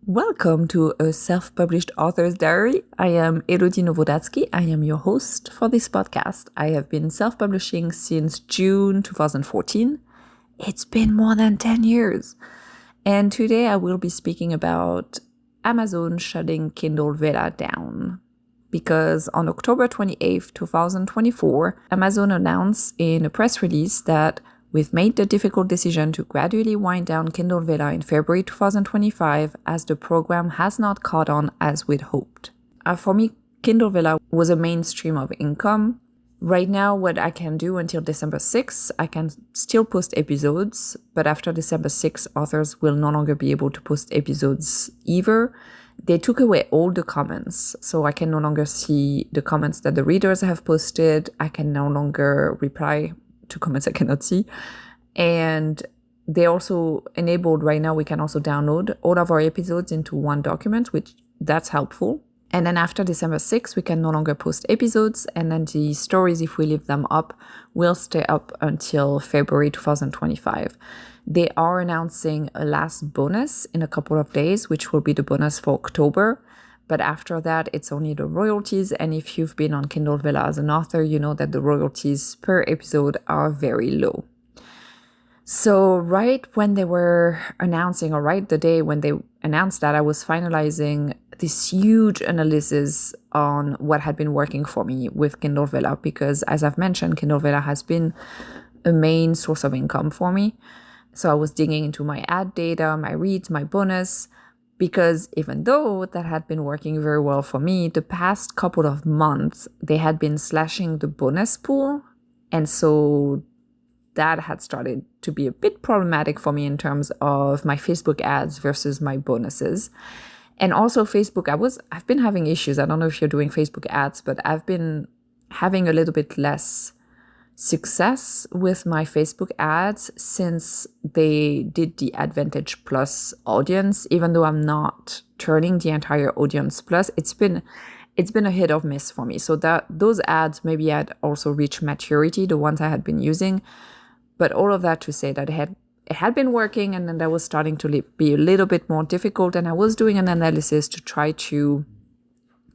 Welcome to a self-published author's diary. I am Elodie Novodatsky. I am your host for this podcast. I have been self-publishing since June 2014. It's been more than 10 years. And today I will be speaking about Amazon shutting Kindle Vella down. Because on October 28th, 2024, Amazon announced in a press release that we've made the difficult decision to gradually wind down Kindle Vella in February 2025 as the program has not caught on as we'd hoped. For me, Kindle Vella was a main stream of income. Right now, what I can do until December 6th, I can still post episodes, but after December 6th, authors will no longer be able to post episodes either. They took away all the comments, so I can no longer see the comments that the readers have posted. I can no longer reply to comments I cannot see. And they also enabled, right now we can also download all of our episodes into one document, which that's helpful. And then after December 6th, we can no longer post episodes. And then the stories, if we leave them up, will stay up until February 2025. They are announcing a last bonus in a couple of days, which will be the bonus for October. But after that, it's only the royalties. And if you've been on Kindle Vella as an author, you know that the royalties per episode are very low. So right when they were announcing, or right the day when they announced that, I was finalizing this huge analysis on what had been working for me with Kindle Vella. Because as I've mentioned, Kindle Vella has been a main source of income for me. So I was digging into my ad data, my reads, my bonus, because even though that had been working very well for me, the past couple of months, they had been slashing the bonus pool. And so that had started to be a bit problematic for me in terms of my Facebook ads versus my bonuses. And also Facebook, I've been having issues. I don't know if you're doing Facebook ads, but I've been having a little bit less success with my Facebook ads since they did the Advantage Plus audience. Even though I'm not turning the entire audience plus, it's been a hit or miss for me. So that those ads maybe had also reached maturity, the ones I had been using. But all of that to say that it had been working, and then that was starting to be a little bit more difficult. And I was doing an analysis to try to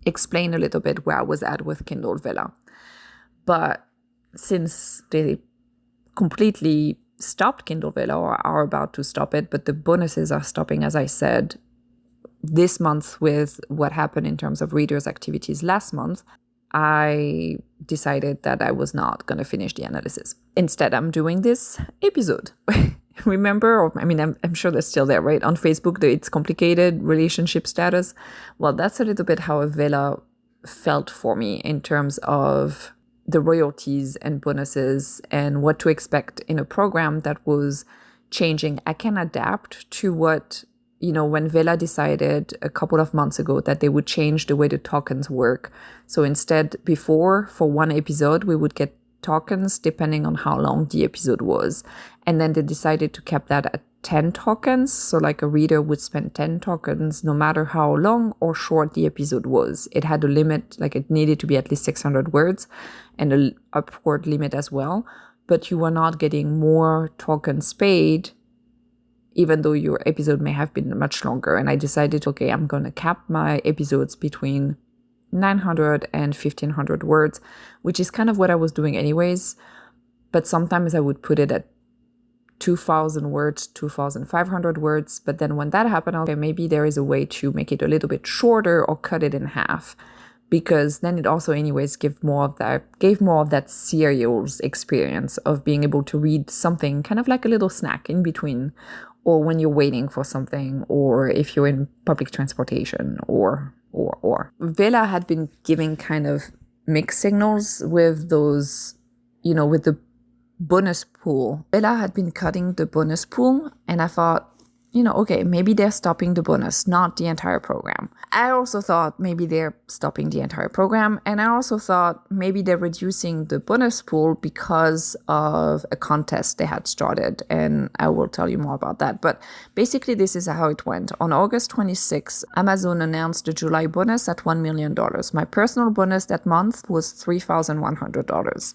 explain a little bit where I was at with Kindle Vella. But since they completely stopped Kindle Vella, or are about to stop it, but the bonuses are stopping, as I said, this month with what happened in terms of readers' activities last month, I decided that I was not going to finish the analysis. Instead, I'm doing this episode. Remember, I'm sure that's still there, right? On Facebook, it's complicated relationship status. Well, that's a little bit how Vella felt for me in terms of the royalties and bonuses and what to expect in a program that was changing. I can adapt to what, when Vella decided a couple of months ago that they would change the way the tokens work. So instead, before, for one episode, we would get tokens depending on how long the episode was. And then they decided to cap that at 10 tokens. So like a reader would spend 10 tokens no matter how long or short the episode was. It had a limit, like it needed to be at least 600 words and an upward limit as well. But you were not getting more tokens paid, even though your episode may have been much longer. And I decided, okay, I'm going to cap my episodes between 900 and 1500 words, which is kind of what I was doing anyways. But sometimes I would put it at 2,000 words, 2,500 words. But then when that happened, okay, maybe there is a way to make it a little bit shorter or cut it in half, because then it also anyways gave more of that serials experience of being able to read something kind of like a little snack in between, or when you're waiting for something, or if you're in public transportation, or. Vella had been giving kind of mixed signals with those, with the bonus pool. Vella had been cutting the bonus pool, and I thought, okay, maybe they're stopping the bonus, not the entire program. I also thought maybe they're stopping the entire program, and I also thought maybe they're reducing the bonus pool because of a contest they had started, and I will tell you more about that. But basically, this is how it went. On August 26th, Amazon announced the July bonus at $1 million. My personal bonus that month was $3,100.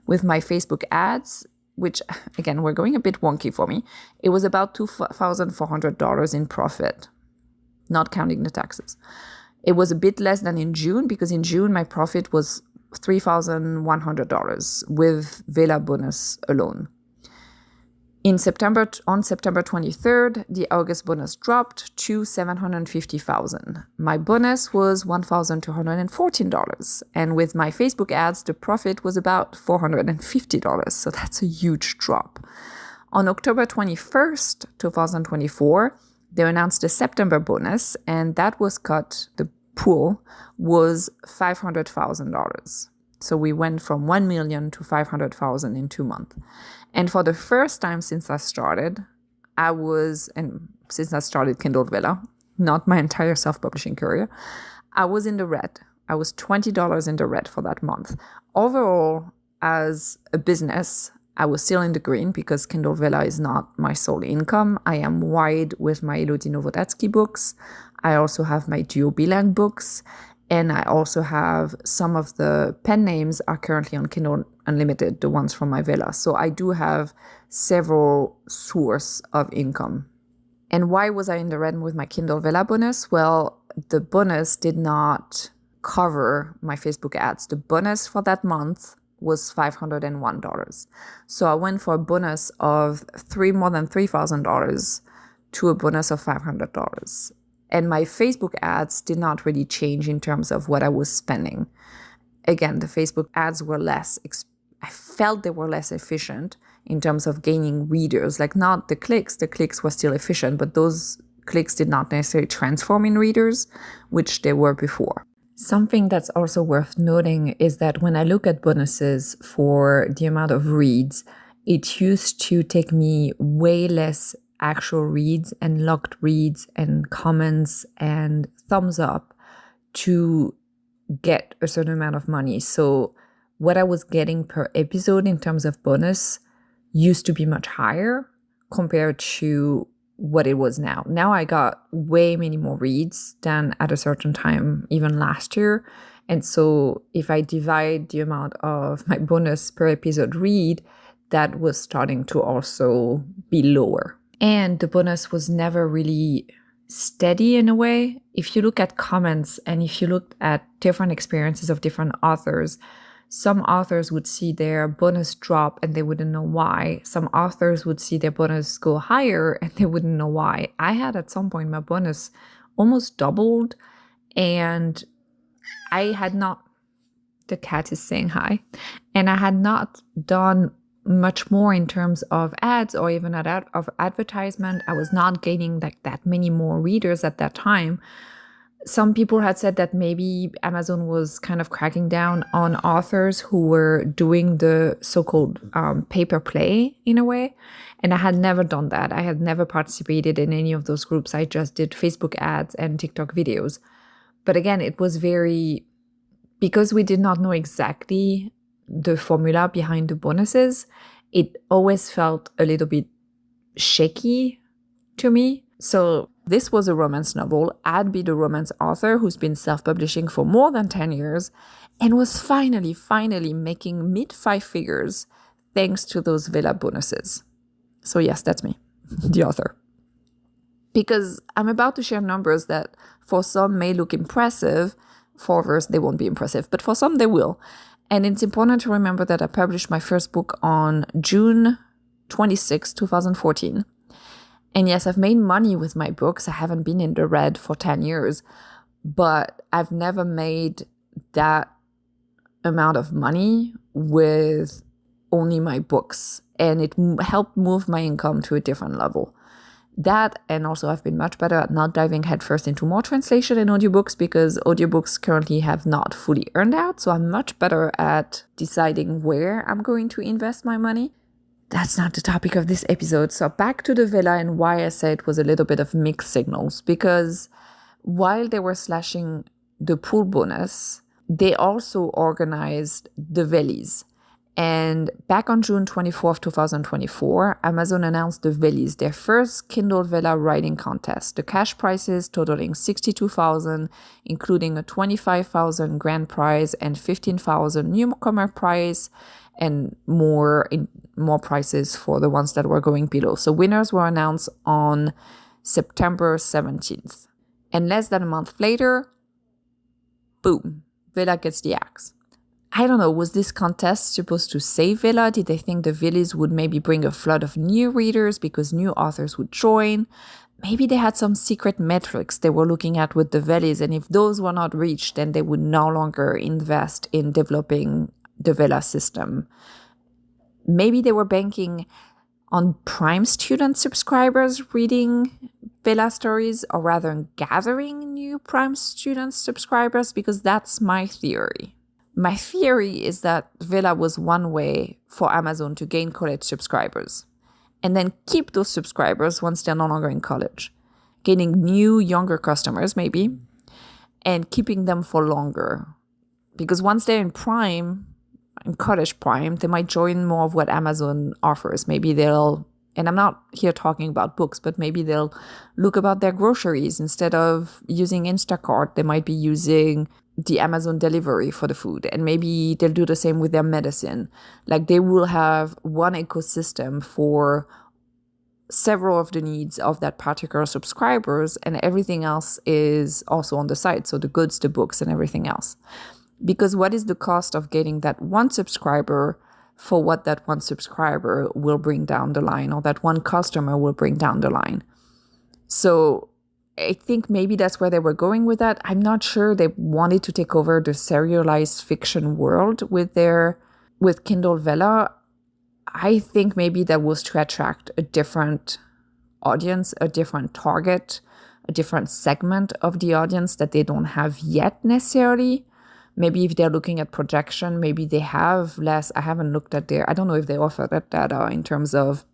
With my Facebook ads, which again, were going a bit wonky for me, it was about $2,400 in profit, not counting the taxes. It was a bit less than in June, because in June my profit was $3,100 with Vella bonus alone. On September 23rd, the August bonus dropped to $750,000. My bonus was $1,214. And with my Facebook ads, the profit was about $450. So that's a huge drop. On October 21st, 2024, they announced the September bonus, and that was cut. The pool was $500,000. So we went from 1 million to 500,000 in 2 months. And for the first time since I started Kindle Vella, not my entire self-publishing career, I was in the red. I was $20 in the red for that month. Overall, as a business, I was still in the green because Kindle Vella is not my sole income. I am wide with my Elodie Nowodatsky books. I also have my duo bilang books. And I also have some of the pen names are currently on Kindle Unlimited, the ones from my Vella. So I do have several sources of income. And why was I in the red with my Kindle Vella bonus? Well, the bonus did not cover my Facebook ads. The bonus for that month was $501. So I went for a bonus of more than $3,000 to a bonus of $500. And my Facebook ads did not really change in terms of what I was spending. Again, the Facebook ads were I felt they were less efficient in terms of gaining readers, like not the clicks. The clicks were still efficient, but those clicks did not necessarily transform in readers, which they were before. Something that's also worth noting is that when I look at bonuses for the amount of reads, it used to take me way less actual reads and locked reads and comments and thumbs up to get a certain amount of money. So what I was getting per episode in terms of bonus used to be much higher compared to what it was now. Now I got way many more reads than at a certain time, even last year. And so if I divide the amount of my bonus per episode read, that was starting to also be lower. And the bonus was never really steady in a way. If you look at comments and if you look at different experiences of different authors, some authors would see their bonus drop and they wouldn't know why. Some authors would see their bonus go higher and they wouldn't know why. I had at some point my bonus almost doubled, and I had not, the cat is saying hi, and I had not done much more in terms of ads or even of advertisement. I was not gaining like that many more readers at that time. Some people had said that maybe Amazon was kind of cracking down on authors who were doing the so-called pay-per-play in a way. And I had never done that. I had never participated in any of those groups. I just did Facebook ads and TikTok videos. But again, it was because we did not know exactly the formula behind the bonuses, it always felt a little bit shaky to me. So this was a romance novel. I'd be the romance author who's been self-publishing for more than 10 years and was finally making mid-5 figures thanks to those Vella bonuses. So yes, that's me, the author. Because I'm about to share numbers that for some may look impressive, for others they won't be impressive, but for some they will. And it's important to remember that I published my first book on June 26, 2014. And yes, I've made money with my books. I haven't been in the red for 10 years, but I've never made that amount of money with only my books. And it helped move my income to a different level. That, and also I've been much better at not diving headfirst into more translation and audiobooks, because audiobooks currently have not fully earned out. So I'm much better at deciding where I'm going to invest my money. That's not the topic of this episode. So back to the Vella and why I said it was a little bit of mixed signals, because while they were slashing the pool bonus, they also organized the Vellies. And back on June 24th, 2024, Amazon announced the Vellies, their first Kindle Vella writing contest. The cash prizes totaling $62,000, including a $25,000 grand prize and $15,000 newcomer prize. and more prices for the ones that were going below. So winners were announced on September 17th. And less than a month later, boom, Vella gets the axe. I don't know, was this contest supposed to save Vella? Did they think the Villies would maybe bring a flood of new readers because new authors would join? Maybe they had some secret metrics they were looking at with the Villies, and if those were not reached, then they would no longer invest in developing the Vella system. Maybe they were banking on Prime student subscribers reading Vella stories, or rather gathering new Prime student subscribers, because that's my theory. My theory is that Vella was one way for Amazon to gain college subscribers and then keep those subscribers once they're no longer in college, gaining new, younger customers maybe, and keeping them for longer. Because once they're in Prime, in college Prime, they might join more of what Amazon offers. Maybe they'll, and I'm not here talking about books, but maybe they'll look about their groceries. Instead of using Instacart, they might be using the Amazon delivery for the food. And maybe they'll do the same with their medicine. Like they will have one ecosystem for several of the needs of that particular subscribers, and everything else is also on the side. So the goods, the books, and everything else. Because what is the cost of getting that one subscriber for what that one subscriber will bring down the line, or that one customer will bring down the line? So I think maybe that's where they were going with that. I'm not sure they wanted to take over the serialized fiction world with Kindle Vella. I think maybe that was to attract a different audience, a different target, a different segment of the audience that they don't have yet necessarily. Maybe if they're looking at projection, maybe they have less. I haven't looked at I don't know if they offer that data in terms of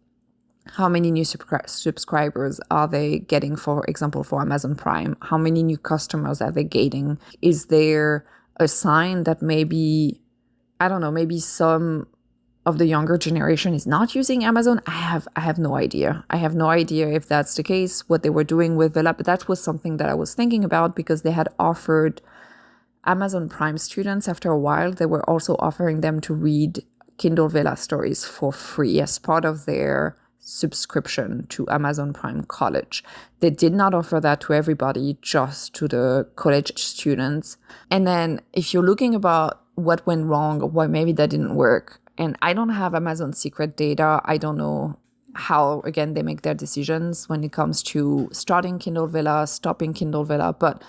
how many new subscribers are they getting, for example, for Amazon Prime? How many new customers are they getting? Is there a sign that maybe, I don't know, maybe some of the younger generation is not using Amazon? I have no idea. I have no idea if that's the case, what they were doing with Vella, but that was something that I was thinking about, because they had offered Amazon Prime students, after a while, they were also offering them to read Kindle Vella stories for free as part of their subscription to Amazon Prime College. They did not offer that to everybody, just to the college students. And then if you're looking about what went wrong, or why maybe that didn't work, and I don't have Amazon secret data, I don't know how, again, they make their decisions when it comes to starting Kindle Vella, stopping Kindle Vella, but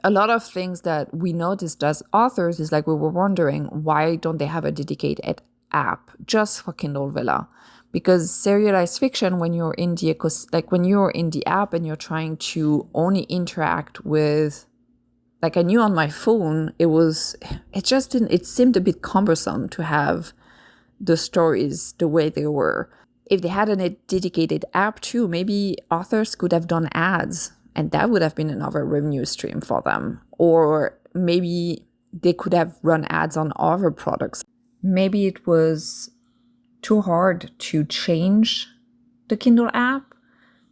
a lot of things that we noticed as authors is like we were wondering, why don't they have a dedicated app just for Kindle Vella? Because serialized fiction, when you're in when you're in the app and you're trying to only interact with, like I knew on my phone, it seemed a bit cumbersome to have the stories the way they were. If they had a dedicated app too, maybe authors could have done ads, and that would have been another revenue stream for them. Or maybe they could have run ads on other products. Maybe it was too hard to change the Kindle app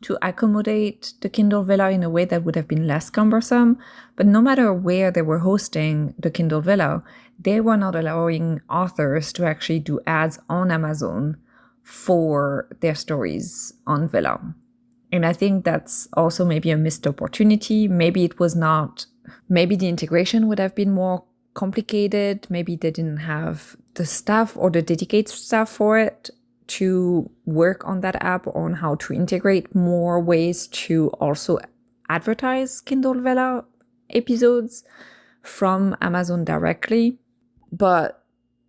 to accommodate the Kindle Vella in a way that would have been less cumbersome. But no matter where they were hosting the Kindle Vella, they were not allowing authors to actually do ads on Amazon for their stories on Vella. And I think that's also maybe a missed opportunity. Maybe the integration would have been more complicated. Maybe they didn't have the staff or the dedicated staff for it to work on that app, on how to integrate more ways to also advertise Kindle Vella episodes from Amazon directly. But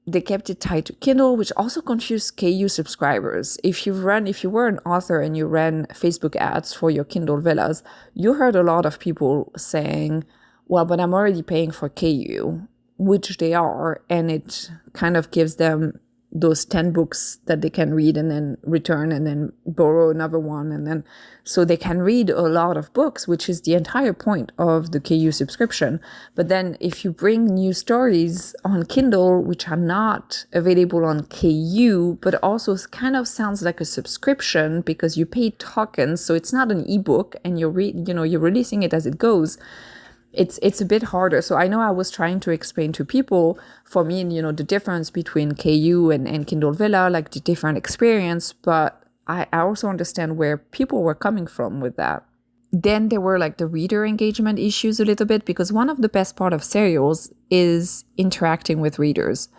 they kept it tied to Kindle, which also confused KU subscribers. If you were an author and you ran Facebook ads for your Kindle Vellas, you heard a lot of people saying, well, but I'm already paying for KU, which they are, and it kind of gives them those 10 books that they can read and then return and then borrow another one. And then, so they can read a lot of books, which is the entire point of the KU subscription. But then if you bring new stories on Kindle, which are not available on KU, but also kind of sounds like a subscription because you pay tokens. So it's not an ebook and you're releasing it as it goes. it's a bit harder. So I know I was trying to explain to people, for me, the difference between KU and Kindle Vella, like the different experience, but I also understand where people were coming from with that. Then there were like the reader engagement issues a little bit, because one of the best part of serials is interacting with readers.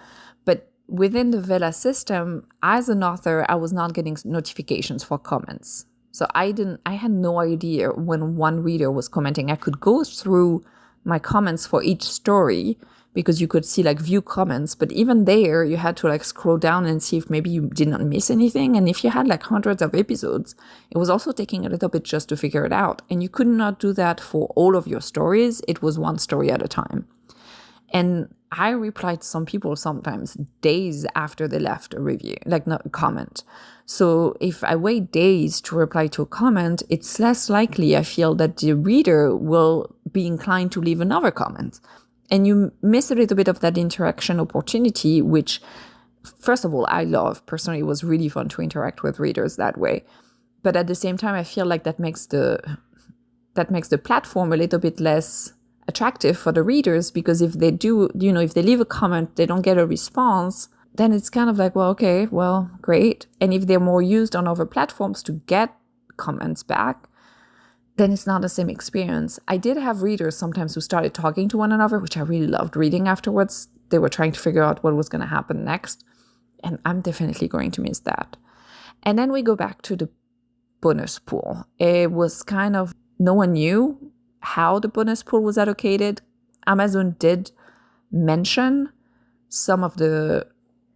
But within the Vella system, as an author, I was not getting notifications for comments. So I had no idea when one reader was commenting. I could go through my comments for each story, because you could see like view comments, but even there you had to like scroll down and see if maybe you did not miss anything. And if you had like hundreds of episodes, it was also taking a little bit just to figure it out. And you could not do that for all of your stories. It was one story at a time. And I replied to some people sometimes days after they left a review, like not a comment. So if I wait days to reply to a comment, it's less likely, I feel, that the reader will be inclined to leave another comment. And you miss a little bit of that interaction opportunity, which, first of all, I love. Personally, it was really fun to interact with readers that way. But at the same time, I feel like that makes the platform a little bit less attractive for the readers, because if they do, if they leave a comment, they don't get a response, then it's kind of like, well, okay, well, great. And if they're more used on other platforms to get comments back, then it's not the same experience. I did have readers sometimes who started talking to one another, which I really loved reading afterwards. They were trying to figure out what was going to happen next. And I'm definitely going to miss that. And then we go back to the bonus pool. It was kind of, no one knew how the bonus pool was allocated. Amazon did mention some of the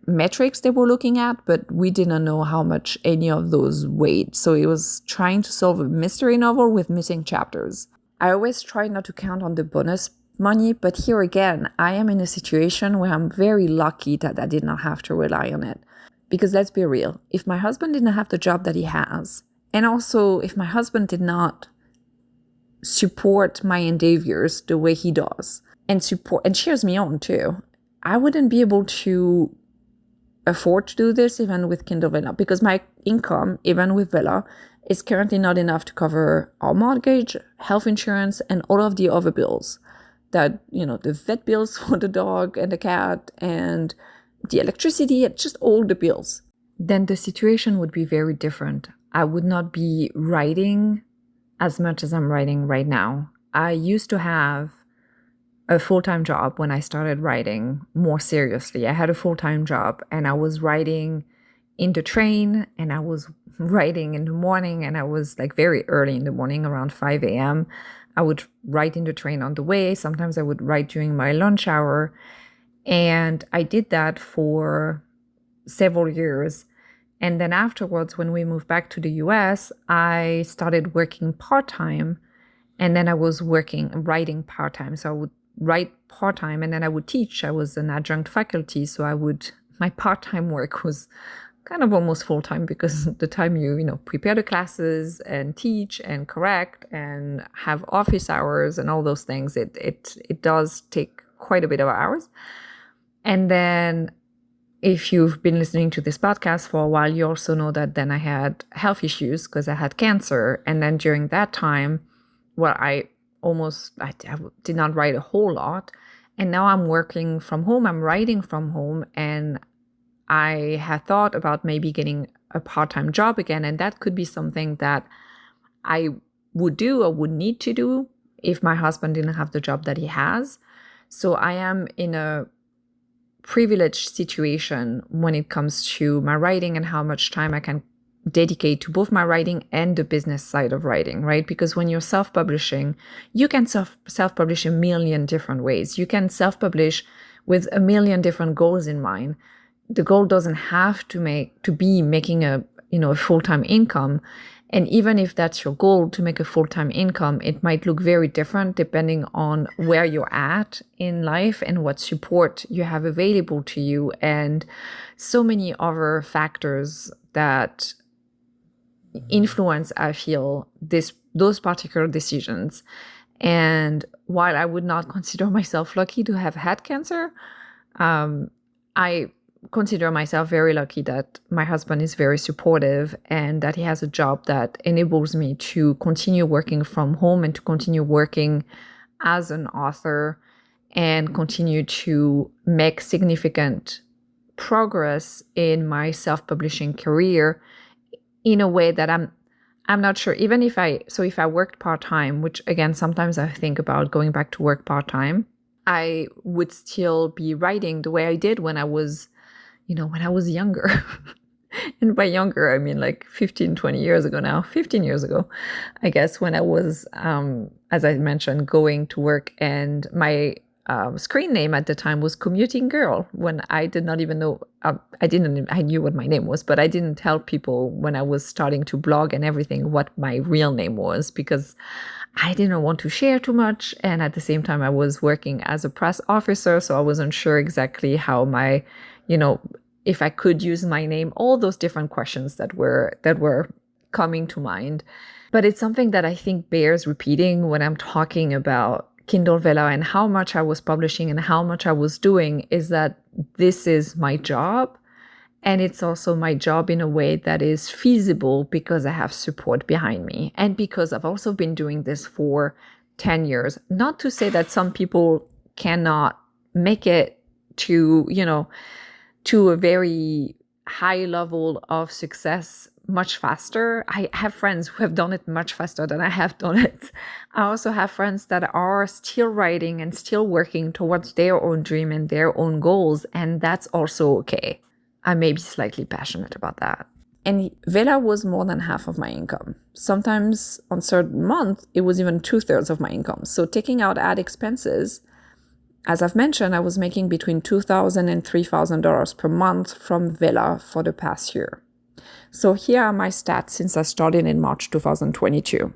metrics they were looking at, but we didn't know how much any of those weighed. So it was trying to solve a mystery novel with missing chapters. I always try not to count on the bonus money, but here again, I am in a situation where I'm very lucky that I did not have to rely on it. Because let's be real, if my husband didn't have the job that he has, and also if my husband did not support my endeavors the way he does, and cheers me on too, I wouldn't be able to afford to do this even with Kindle Vella, because my income, even with Vella, is currently not enough to cover our mortgage, health insurance, and all of the other bills that, the vet bills for the dog and the cat, and the electricity, just all the bills. Then the situation would be very different. I would not be writing as much as I'm writing right now. I used to have a full-time job when I started writing more seriously. I had a full-time job and I was writing in the train, and I was writing in the morning, and I was like very early in the morning, around 5 a.m. I would write in the train on the way. Sometimes I would write during my lunch hour. And I did that for several years. And then afterwards, when we moved back to the US, I started working part-time, and then I was writing part-time. So I would write part-time and then I would teach. I was an adjunct faculty, so my part-time work was kind of almost full-time, because the time you prepare the classes and teach and correct and have office hours and all those things, it does take quite a bit of hours. And then if you've been listening to this podcast for a while, you also know that then I had health issues because I had cancer. And then during that time, I did not write a whole lot. And now I'm working from home, I'm writing from home, and I had thought about maybe getting a part-time job again. And that could be something that I would do or would need to do if my husband didn't have the job that he has. So I am in a privileged situation when it comes to my writing and how much time I can dedicate to both my writing and the business side of writing, right? Because when you're self-publishing, you can self-publish a million different ways. You can self-publish with a million different goals in mind. The goal doesn't have to be making a full-time income. And even if that's your goal, to make a full-time income, it might look very different depending on where you're at in life and what support you have available to you, and so many other factors that influence, I feel, those particular decisions. And while I would not consider myself lucky to have had cancer, I consider myself very lucky that my husband is very supportive and that he has a job that enables me to continue working from home and to continue working as an author and continue to make significant progress in my self-publishing career in a way that I'm not sure, even if I worked part-time, which again, sometimes I think about going back to work part-time, I would still be writing the way I did when I was younger. And by younger, I mean like 15, 20 years ago now, 15 years ago, I guess, when I was, as I mentioned, going to work, and my screen name at the time was Commuting Girl, when I did not even know, I knew what my name was, but I didn't tell people when I was starting to blog and everything what my real name was, because I didn't want to share too much. And at the same time, I was working as a press officer, so I wasn't sure exactly how my, if I could use my name, all those different questions that were coming to mind. But it's something that I think bears repeating when I'm talking about Kindle Vella and how much I was publishing and how much I was doing, is that this is my job. And it's also my job in a way that is feasible because I have support behind me. And because I've also been doing this for 10 years. Not to say that some people cannot make it to, to a very high level of success much faster. I have friends who have done it much faster than I have done it. I also have friends that are still writing and still working towards their own dream and their own goals. And that's also okay. I may be slightly passionate about that. And Vella was more than half of my income. Sometimes on certain months, it was even 2/3 of my income. So taking out ad expenses, as I've mentioned, I was making between $2,000 and $3,000 per month from Vella for the past year. So here are my stats since I started in March 2022.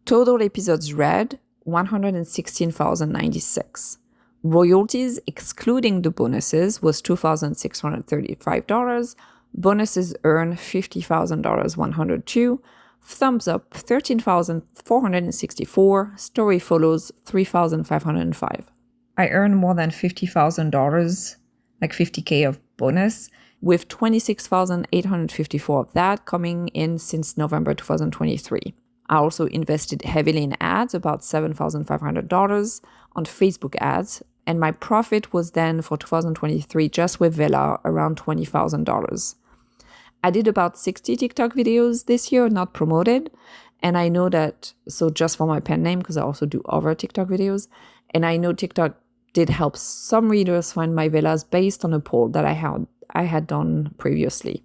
Total episodes read, 116,096. Royalties, excluding the bonuses, was $2,635. Bonuses earned $50,102. Thumbs up, 13,464. Story follows, 3,505. I earned more than $50,000, like $50K of bonus, with 26,854 of that coming in since November 2023. I also invested heavily in ads, about $7,500 on Facebook ads, and my profit was then for 2023 just with Vella around $20,000. I did about 60 TikTok videos this year, not promoted, and I know that, so just for my pen name, because I also do other TikTok videos, and I know TikTok did help some readers find my Vellas based on a poll that I had done previously.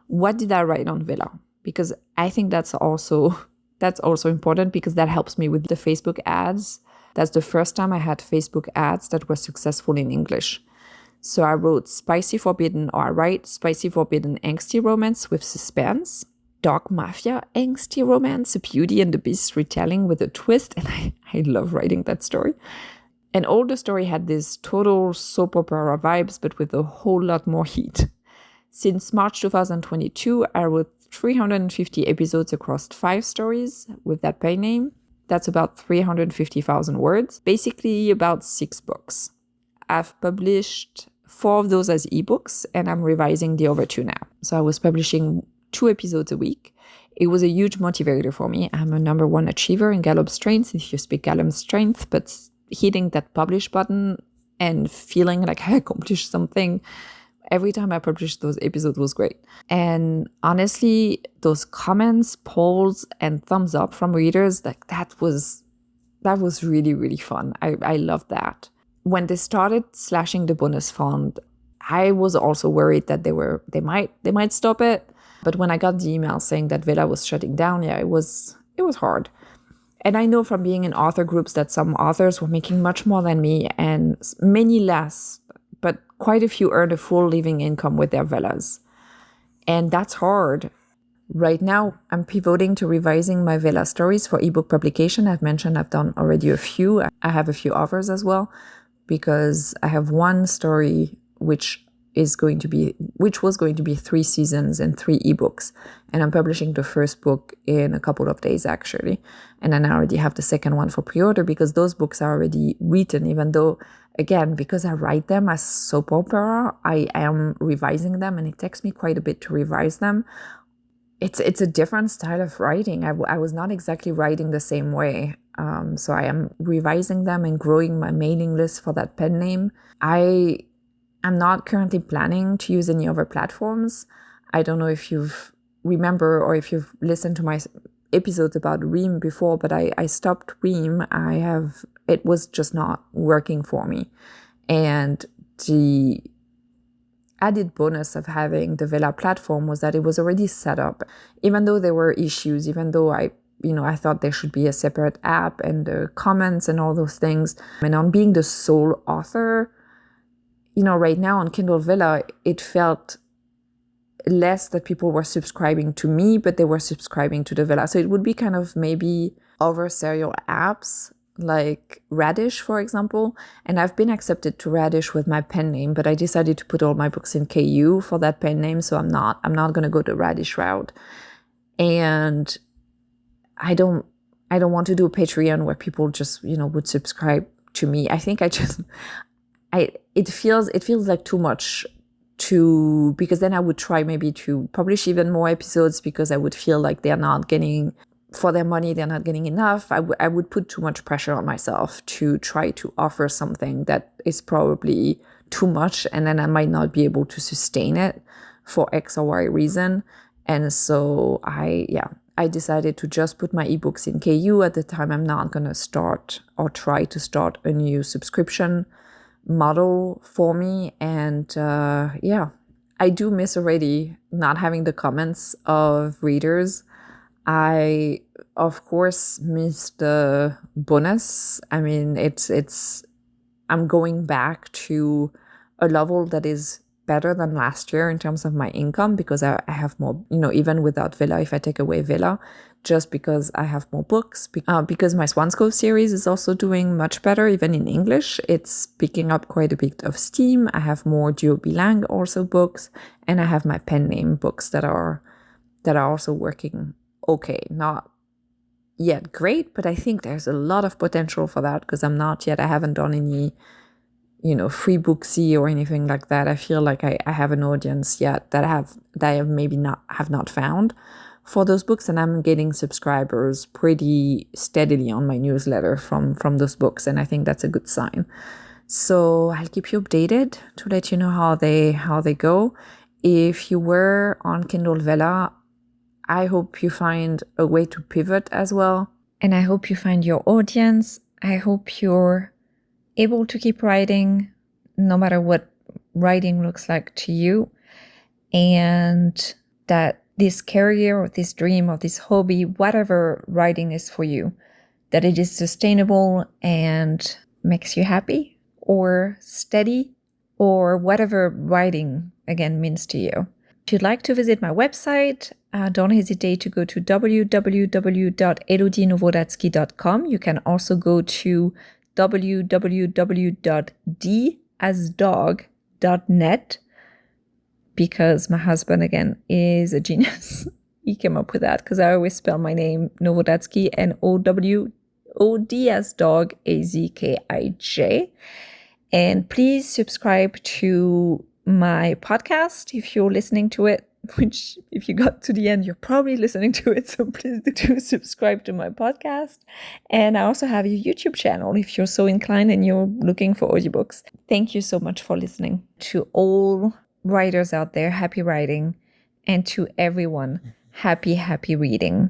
What did I write on Vella? Because I think that's also important, because that helps me with the Facebook ads. That's the first time I had Facebook ads that were successful in English. So I wrote Spicy Forbidden, or I write Spicy Forbidden Angsty Romance with Suspense, Dark Mafia Angsty Romance, a Beauty and the Beast retelling with a twist, and I love writing that story. And all the story had this total soap opera vibes, but with a whole lot more heat. Since March 2022, I wrote 350 episodes across 5 stories with that pen name. That's about 350,000 words, basically about 6 books. I've published 4 of those as ebooks, and I'm revising the other 2 now. So I was publishing 2 episodes a week. It was a huge motivator for me. I'm a number 1 achiever in Gallup Strength, if you speak Gallup Strength, but hitting that publish button and feeling like I accomplished something every time I published those episodes was great. And honestly, those comments, polls, and thumbs up from readers, like that was really, really fun. I loved that. When they started slashing the bonus fund, I was also worried that they might stop it. But when I got the email saying that Vella was shutting down, yeah, it was hard. And I know from being in author groups that some authors were making much more than me and many less, but quite a few earned a full living income with their Vellas. And that's hard. Right now, I'm pivoting to revising my Vella stories for ebook publication. I've mentioned I've done already a few. I have a few offers as well, because I have one story which was going to be 3 seasons and 3 ebooks. And I'm publishing the first book in a couple of days, actually. And then I already have the second one for pre-order, because those books are already written, even though, again, because I write them as soap opera, I am revising them, and it takes me quite a bit to revise them. It's a different style of writing. I was not exactly writing the same way. So I am revising them and growing my mailing list for that pen name. I am not currently planning to use any other platforms. I don't know if you've remember or if you've listened to my episodes about Ream before, but I stopped Ream. It was just not working for me. And the added bonus of having the Vella platform was that it was already set up. Even though there were issues, even though I thought there should be a separate app and the comments and all those things. And on being the sole author, right now on Kindle Vella, it felt less that people were subscribing to me, but they were subscribing to the Vella. So it would be kind of maybe other serial apps like Radish, for example. And I've been accepted to Radish with my pen name, but I decided to put all my books in KU for that pen name. So I'm not going to go the Radish route. And I don't want to do a Patreon where people just, would subscribe to me. I think it feels like too much because then I would try maybe to publish even more episodes because I would feel like they're not getting, for their money, they're not getting enough. I would put too much pressure on myself to try to offer something that is probably too much, and then I might not be able to sustain it for X or Y reason. And so I decided to just put my ebooks in KU. At the time, I'm not going to start or try to start a new subscription model for me. And I do miss already not having the comments of readers. I, of course, miss the bonus. I mean, I'm going back to a level that is better than last year in terms of my income because I have more, even without Vella, if I take away Vella, just because I have more books, because my Swans Cove series is also doing much better, even in English. It's picking up quite a bit of steam. I have more duo bilingue also books, and I have my pen name books that are also working okay. Not yet great, but I think there's a lot of potential for that because I haven't done any free booksy or anything like that. I feel like I have an audience yet that I have maybe have not found for those books, and I'm getting subscribers pretty steadily on my newsletter from those books, and I think that's a good sign. So I'll keep you updated to let you know how they go. If you were on Kindle Vella, I hope you find a way to pivot as well, and I hope you find your audience. I hope you're able to keep writing no matter what writing looks like to you, and that this career or this dream or this hobby, whatever writing is for you, that it is sustainable and makes you happy or steady or whatever writing again means to you. If you'd like to visit my website, don't hesitate to go to www.elodinovodatsky.com. You can also go to www.dasdog.net because my husband, again, is a genius. He came up with that because I always spell my name Novodatsky, N-O-W-O-D-S-dog, A-Z-K-I-J. And please subscribe to my podcast if you're listening to it, which if you got to the end, you're probably listening to it. So please do subscribe to my podcast. And I also have a YouTube channel if you're so inclined and you're looking for audiobooks. Thank you so much for listening. To all writers out there, happy writing. And to everyone, happy reading.